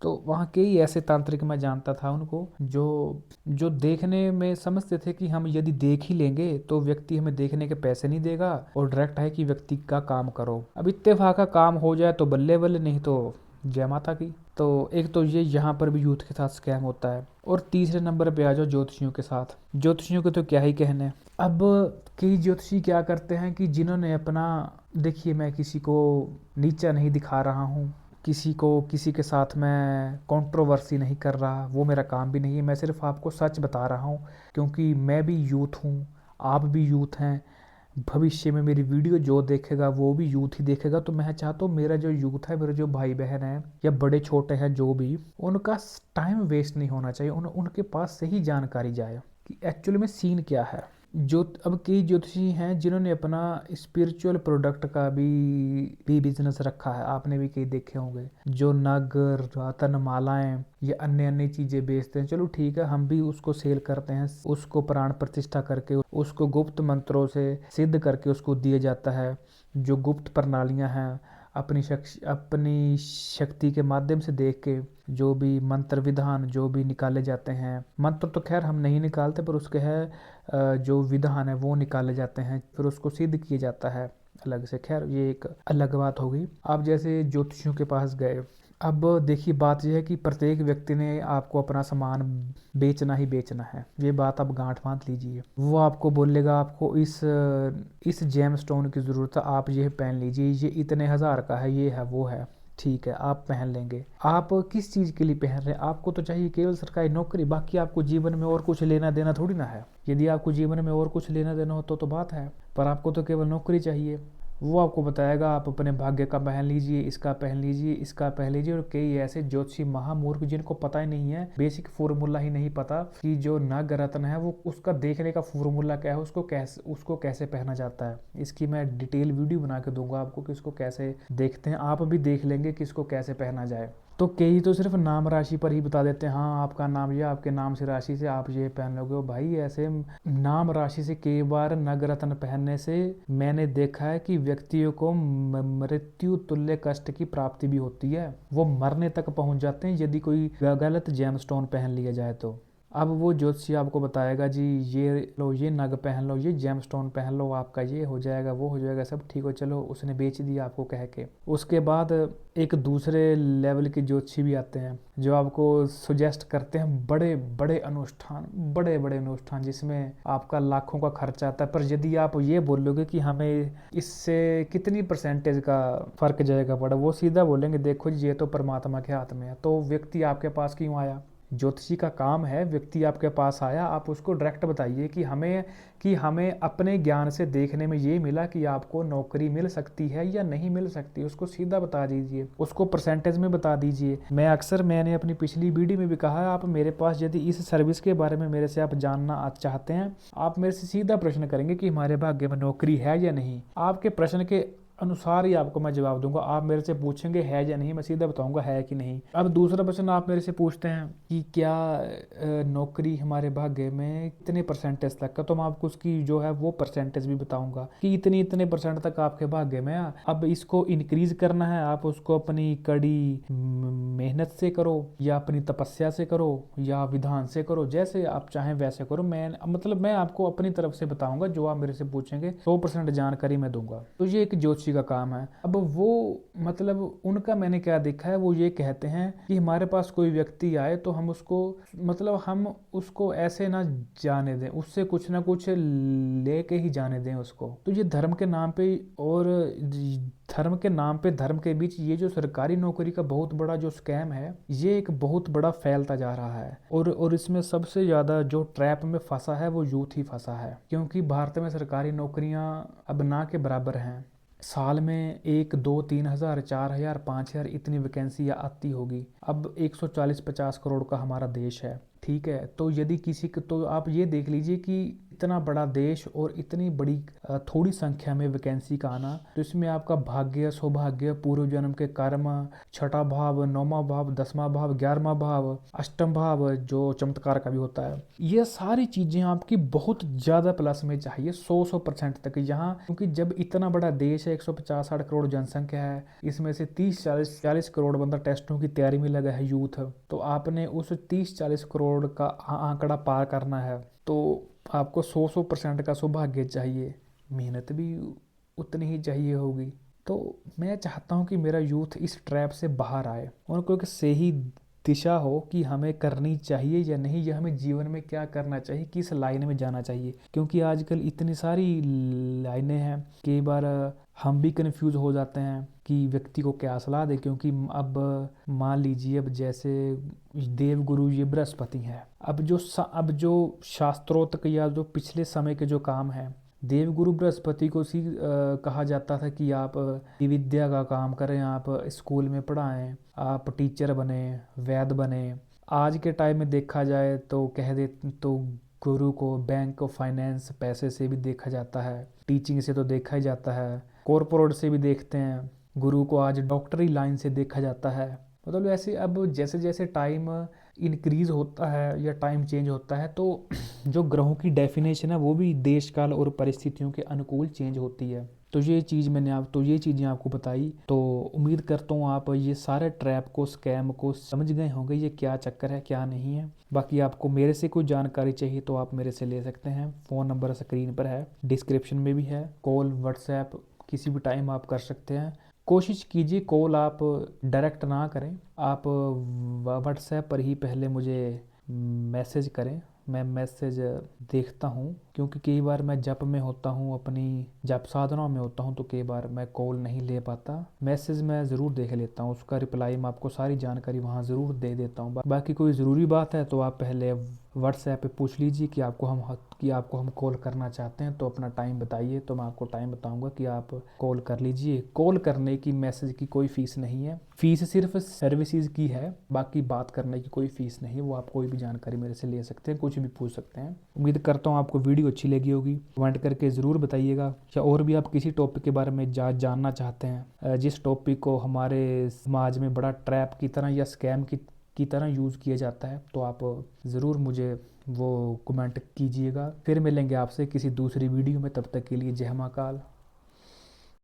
तो वहाँ के ही ऐसे तांत्रिक मैं जानता था उनको, जो जो देखने में समझते थे कि हम यदि देख ही लेंगे तो व्यक्ति हमें देखने के पैसे नहीं देगा, और डायरेक्ट है कि व्यक्ति का काम करो। अब इत्तेफाक का काम हो जाए तो बल्ले बल्ले, नहीं तो जय माता की। तो एक तो ये यहाँ पर भी यूथ के साथ स्कैम होता है। और तीसरे नंबर पे आ जाओ ज्योतिषियों के साथ। ज्योतिषियों के तो क्या ही कहने। अब कई ज्योतिषी क्या करते हैं कि जिन्होंने अपना, देखिए मैं किसी को नीचा नहीं दिखा रहा हूँ, किसी को किसी के साथ मैं कंट्रोवर्सी नहीं कर रहा, वो मेरा काम भी नहीं है। मैं सिर्फ आपको सच बता रहा हूँ, क्योंकि मैं भी यूथ हूँ, आप भी यूथ हैं। भविष्य में मेरी वीडियो जो देखेगा वो भी यूथ ही देखेगा। तो मैं चाहता हूँ मेरा जो यूथ है, मेरे जो भाई बहन हैं या बड़े छोटे हैं जो भी, उनका टाइम वेस्ट नहीं होना चाहिए। उनके पास सही जानकारी जाए कि एक्चुअली में सीन क्या है। जो अब कई ज्योतिषी हैं जिन्होंने अपना स्पिरिचुअल प्रोडक्ट का भी बिजनेस रखा है, आपने भी कई देखे होंगे, जो नग, रतन मालाएं या अन्य अन्य चीजें बेचते हैं। चलो ठीक है, हम भी उसको सेल करते हैं, उसको प्राण प्रतिष्ठा करके, उसको गुप्त मंत्रों से सिद्ध करके उसको दिया जाता है। जो गुप्त प्रणालियां हैं, अपनी शक्ति के माध्यम से देख के जो भी मंत्र विधान जो भी निकाले जाते हैं, मंत्र तो खैर हम नहीं निकालते, पर उसके है जो विधान है वो निकाले जाते हैं, फिर उसको सिद्ध किया जाता है अलग से। खैर ये एक अलग बात हो गई। आप जैसे ज्योतिषियों के पास गए, अब देखिए बात यह है कि प्रत्येक व्यक्ति ने आपको अपना सामान बेचना ही बेचना है, ये बात आप गांठ बांध लीजिए। वो आपको बोलेगा आपको इस जेम स्टोन की ज़रूरत है, आप ये पहन लीजिए, ये इतने हज़ार का है, ये है वो है, ठीक है आप पहन लेंगे। आप किस चीज़ के लिए पहन रहे हैं? आपको तो चाहिए केवल सरकारी नौकरी, बाकी आपको जीवन में और कुछ लेना देना थोड़ी ना है। यदि आपको जीवन में और कुछ लेना देना हो तो बात है, पर आपको तो केवल नौकरी चाहिए। वो आपको बताएगा आप अपने भाग्य का पहन लीजिए, इसका पहन लीजिए, इसका पहन लीजिए। और कई ऐसे ज्योतिषी महामूर्ख जिनको पता ही नहीं है, बेसिक फॉर्मूला ही नहीं पता कि जो नाग रत्न है वो उसका देखने का फॉर्मूला क्या है, उसको कैसे पहना जाता है। इसकी मैं डिटेल वीडियो बना के दूंगा आपको कि इसको कैसे देखते हैं, आप भी देख लेंगे कि इसको कैसे पहना जाए। तो कई तो सिर्फ नाम राशि पर ही बता देते हैं, हाँ आपका नाम ये, आपके नाम से राशि से आप ये पहन लोगे। भाई ऐसे नाम राशि से कई बार नगरत्न पहनने से मैंने देखा है कि व्यक्तियों को मृत्यु तुल्य कष्ट की प्राप्ति भी होती है, वो मरने तक पहुंच जाते हैं यदि कोई गलत जेमस्टोन पहन लिया जाए तो। अब वो ज्योतिषी आपको बताएगा जी ये लो, ये नग पहन लो, ये जेमस्टोन पहन लो, आपका ये हो जाएगा, वो हो जाएगा, सब ठीक हो, चलो उसने बेच दिया आपको कह के। उसके बाद एक दूसरे लेवल के ज्योतिषी भी आते हैं जो आपको सुजेस्ट करते हैं बड़े बड़े अनुष्ठान जिसमें आपका लाखों का खर्चा आता है। पर यदि आप ये बोलोगे कि हमें इससे कितनी परसेंटेज का फर्क जाएगा पड़ा, वो सीधा बोलेंगे देखो जी ये तो परमात्मा के हाथ में है। तो व्यक्ति आपके पास क्यों आया? ज्योतिषी का काम है, व्यक्ति आपके पास आया, आप उसको डायरेक्ट बताइए कि हमें अपने ज्ञान से देखने में ये मिला कि आपको नौकरी मिल सकती है या नहीं मिल सकती, उसको सीधा बता दीजिए, उसको परसेंटेज में बता दीजिए। मैंने अपनी पिछली वीडियो में भी कहा है, आप मेरे पास यदि इस सर्विस के बारे में मेरे से आप जानना चाहते हैं, आप मेरे से सीधा प्रश्न करेंगे कि हमारे भाग्य में नौकरी है या नहीं। आपके प्रश्न के अनुसार ही आपको मैं जवाब दूंगा। आप मेरे से पूछेंगे है या नहीं, मैं सीधा बताऊंगा है कि नहीं। अब दूसरा प्रश्न आप मेरे से पूछते हैं कि क्या नौकरी हमारे भाग्य में कितने परसेंटेज तक का, तो मैं आपको उसकी जो है वो परसेंटेज भी बताऊंगा कि इतने इतने परसेंट तक आपके भाग्य में है। अब इसको इंक्रीज करना है, आप उसको अपनी कड़ी मेहनत से करो या अपनी तपस्या से करो या विधान से करो, जैसे आप चाहें वैसे करो। मैं आपको अपनी तरफ से बताऊंगा, जो आप मेरे से पूछेंगे 100% जानकारी मैं दूंगा। तो ये एक ज्योतिषी का काम है। अब वो मतलब उनका मैंने क्या देखा है, वो ये कहते हैं कि हमारे पास कोई व्यक्ति आए तो हम उसको ऐसे ना जाने दें, उससे कुछ ना कुछ लेके ही जाने दें उसको। तो ये धर्म के नाम पे और धर्म के बीच ये जो सरकारी नौकरी का बहुत बड़ा जो स्कैम है, ये एक बहुत बड़ा फैलता जा रहा है। और इसमें सबसे ज्यादा जो ट्रैप में फंसा है वो यूथ ही फंसा है, क्योंकि भारत में सरकारी नौकरियां अब ना के बराबर हैं। साल में 1 2 3 हज़ार 4 हज़ार 5 हज़ार इतनी वैकेंसी आती होगी। अब 140-50 करोड़ का हमारा देश है, ठीक है। तो यदि किसी को, तो आप ये देख लीजिए कि इतना बड़ा देश और इतनी बड़ी थोड़ी संख्या में वैकेंसी का आना, तो इसमें आपका भाग्य, सौभाग्य, पूर्व जन्म के कर्म, छठा भाव, नौवां भाव, 10वां भाव, 11वां भाव, अष्टम भाव जो चमत्कार का भी होता है, ये सारी चीजें आपकी बहुत ज्यादा प्लस में चाहिए, 100% तक यहाँ। क्योंकि जब इतना बड़ा देश है, 150-60 करोड़ जनसंख्या है, इसमें से 30-40 करोड़ बंदा टेस्टों की तैयारी में लगा है, यूथ, तो आपने उस 30-40 करोड़ का आंकड़ा पार करना है, तो आपको 100% का सौभाग्य चाहिए, मेहनत भी उतनी ही चाहिए होगी। तो मैं चाहता हूँ कि मेरा यूथ इस ट्रैप से बाहर आए, उनको एक सही दिशा हो कि हमें करनी चाहिए या नहीं, या हमें जीवन में क्या करना चाहिए, किस लाइन में जाना चाहिए। क्योंकि आजकल इतनी सारी लाइनें हैं, कई बार हम भी कंफ्यूज हो जाते हैं कि व्यक्ति को क्या सलाह दे। क्योंकि अब मान लीजिए, अब जैसे देवगुरु ये बृहस्पति हैं, अब जो शास्त्रों तक या जो पिछले समय के जो काम हैं, देवगुरु बृहस्पति को कहा जाता था कि आप विद्या का काम करें, आप स्कूल में पढ़ाएं, आप टीचर बने, वैद्य बने। आज के टाइम में देखा जाए तो कह दे तो गुरु को बैंक ऑफ फाइनेंस, पैसे से भी देखा जाता है, टीचिंग से तो देखा ही जाता है, कॉरपोरेट से भी देखते हैं, गुरु को आज डॉक्टरी लाइन से देखा जाता है। मतलब ऐसे अब जैसे जैसे टाइम इंक्रीज होता है या टाइम चेंज होता है, तो जो ग्रहों की डेफिनेशन है वो भी देश काल और परिस्थितियों के अनुकूल चेंज होती है। तो ये चीज़ें आपको बताई। तो उम्मीद करता हूँ आप ये सारे ट्रैप को, स्कैम को समझ गए होंगे, ये क्या चक्कर है क्या नहीं है। बाकी आपको मेरे से कोई जानकारी चाहिए तो आप मेरे से ले सकते हैं, फ़ोन नंबर स्क्रीन पर है, डिस्क्रिप्शन में भी है, कॉल व्हाट्सएप किसी भी टाइम आप कर सकते हैं। कोशिश कीजिए कॉल आप डायरेक्ट ना करें, आप व्हाट्सएप पर ही पहले मुझे मैसेज करें, मैं मैसेज देखता हूँ। क्योंकि कई बार मैं जप में होता हूँ, अपनी जप साधना में होता हूँ, तो कई बार मैं कॉल नहीं ले पाता। मैसेज मैं ज़रूर देख लेता हूँ, उसका रिप्लाई मैं आपको सारी जानकारी वहाँ ज़रूर दे देता हूँ। बाकी कोई ज़रूरी बात है तो आप पहले व्हाट्सएप पे पूछ लीजिए कि आपको हम कॉल करना चाहते हैं, तो अपना टाइम बताइए, तो मैं आपको टाइम बताऊंगा कि आप कॉल कर लीजिए। कॉल करने की, मैसेज की कोई फ़ीस नहीं है, फ़ीस सिर्फ सर्विसेज की है, बाकी बात करने की कोई फ़ीस नहीं है। वो आप कोई भी जानकारी मेरे से ले सकते हैं, कुछ भी पूछ सकते हैं। उम्मीद करता हूँ आपको वीडियो अच्छी लगी होगी, कमेंट करके ज़रूर बताइएगा। या और भी आप किसी टॉपिक के बारे में जानना चाहते हैं, जिस टॉपिक को हमारे समाज में बड़ा ट्रैप की तरह या स्कैम की तरह यूज़ किया जाता है, तो आप ज़रूर मुझे वो कमेंट कीजिएगा। फिर मिलेंगे आपसे किसी दूसरी वीडियो में, तब तक के लिए जय महाकाल।